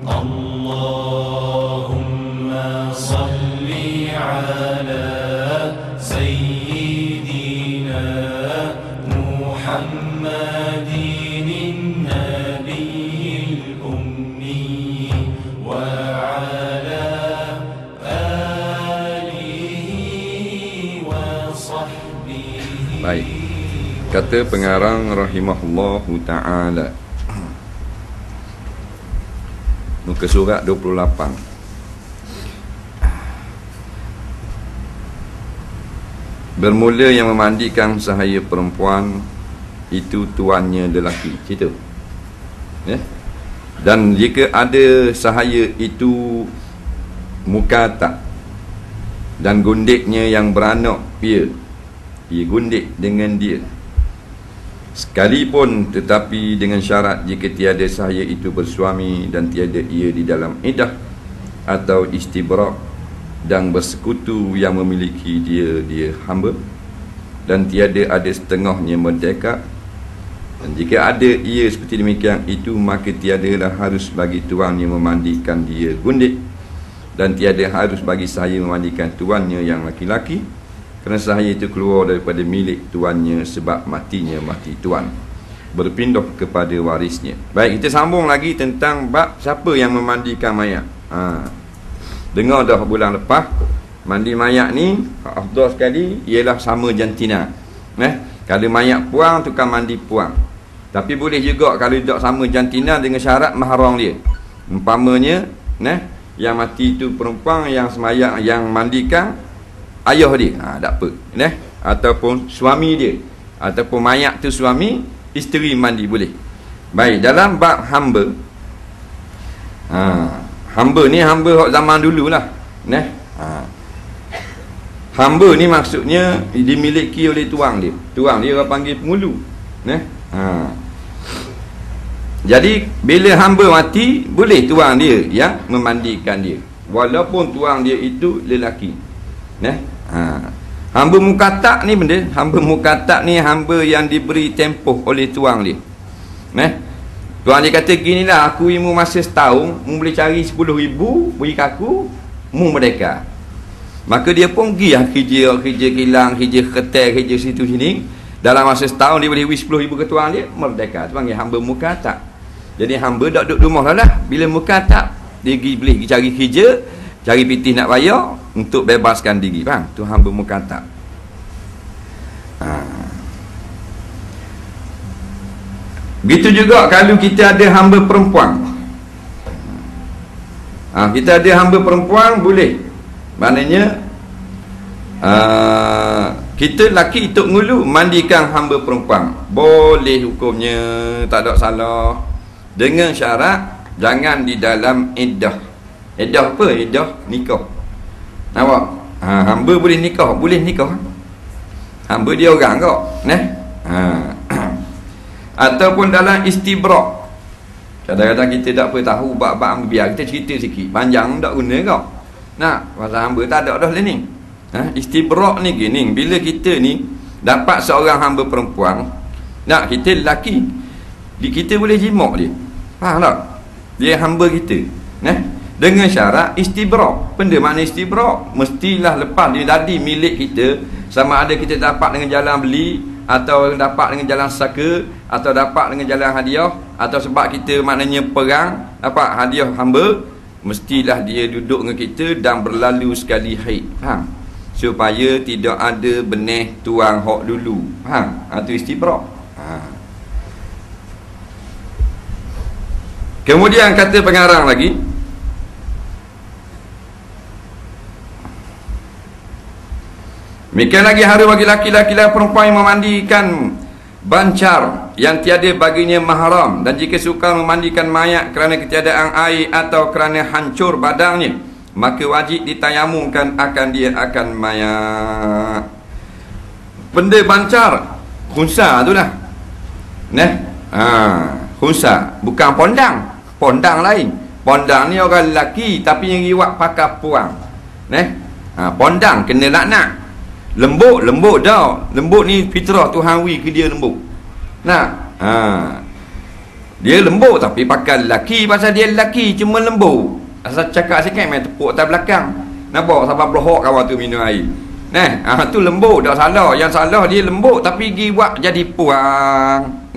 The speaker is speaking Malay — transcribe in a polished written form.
Allahumma salli ala sayyidina Muhammadin nabiyil ummi wa ala alihi wa sahbihi. Baik, kata pengarang rahimahullahu ta'ala, muka surat 28. Bermula yang memandikan sahaya perempuan itu tuannya lelaki. Situ ya? Dan jika ada sahaya itu mukata dan gundiknya yang beranak ia gundik dengan dia sekalipun, tetapi dengan syarat jika tiada sahaya itu bersuami dan tiada ia di dalam iddah atau istibrak dan bersekutu yang memiliki dia hamba, dan tiada ada setengahnya merdeka, dan jika ada ia seperti demikian itu, maka tiadalah harus bagi tuannya memandikan dia gundik, dan tiada harus bagi sahaya memandikan tuannya yang laki-laki, kerana sahaya itu keluar daripada milik tuannya sebab mati tuan, berpindah kepada warisnya. Baik, kita sambung lagi tentang bab siapa yang memandikan mayat. Dengar dah bulan lepas, mandi mayat ni afdal sekali ialah sama jantina. Kalau mayat puang, tukang mandi puang. Tapi boleh juga kalau tak sama jantina dengan syarat mahram dia. Umpamanya yang mati itu perempuan, yang semayang, yang mandikan ayah dia, tak apa, ataupun suami dia, ataupun mayat tu suami, isteri mandi boleh. Baik, dalam bab hamba, hamba ni hamba zaman dululah, hamba ni maksudnya dimiliki oleh tuang dia orang panggil pengulu, jadi bila hamba mati, boleh tuang dia yang memandikan dia, walaupun tuang dia itu lelaki. Hamba mukatak ni benda, hamba mukatak ni hamba yang diberi tempoh oleh tuang dia. Tuang dia kata ginilah, aku ilmu masa setahun, mu boleh cari 10,000 beri aku, mu merdeka. Maka dia pun pergi lah kerja kilang, kerja ketel, kerja situ sini. Dalam masa setahun dia boleh beri 10,000 ke tuang dia, merdeka. Itu panggil hamba mukatak. Jadi hamba tak duduk rumah lah. Bila mukatak, dia boleh pergi cari kerja, cari pitih nak bayar untuk bebaskan diri, faham? Tu hamba mukatab. Begitu juga kalau kita ada hamba perempuan. Kita ada hamba perempuan, boleh. Maknanya kita laki tok ngulu mandikan hamba perempuan, boleh hukumnya, tak ada salah, dengan syarat jangan di dalam iddah. Iddah apa? Iddah nikah. Nampak? Hamba boleh nikah, hamba dia orang kau, ataupun dalam istibrak. Kadang-kadang kita tak apa tahu bab-bab, biar kita cerita sikit, panjang tak guna kau. Pasal hamba tak ada dah lah ni. Istibrak ni gini, bila kita ni dapat seorang hamba perempuan, kita lelaki, kita boleh jimak dia, faham tak? Dia hamba kita, dengan syarat istibrak. Benda makna istibrak, mestilah lepas dia jadi milik kita, sama ada kita dapat dengan jalan beli, atau dapat dengan jalan saka, atau dapat dengan jalan hadiah, atau sebab kita maknanya perang dapat hadiah hamba, mestilah dia duduk dengan kita dan berlalu sekali haid, faham? Supaya tidak ada benih tuang hok dulu, faham? Itu istibrak. Kemudian kata pengarang lagi, demikian lagi harus bagi laki-laki dan perempuan yang memandikan bancar yang tiada baginya mahram, dan jika suka memandikan mayat kerana ketiadaan air atau kerana hancur badannya, maka wajib ditayamumkan akan dia akan mayat. Benda bancar, khunsa tu lah, khunsa, bukan pondang lain. Pondang ni orang lelaki tapi yang riwak pakai puang, pondang kena laknat. Lembut dah. Lembut ni fitrah Tuhan wi ke dia lembut. Dia lembut tapi pakai lelaki pasal dia lelaki cuma lembut. Asal cakap sikit main tepuk atas belakang. Nampak sampai belohok kawan tu minum air. Tu lembut, tak salah. Yang salah dia lembut tapi pergi buat jadi puang.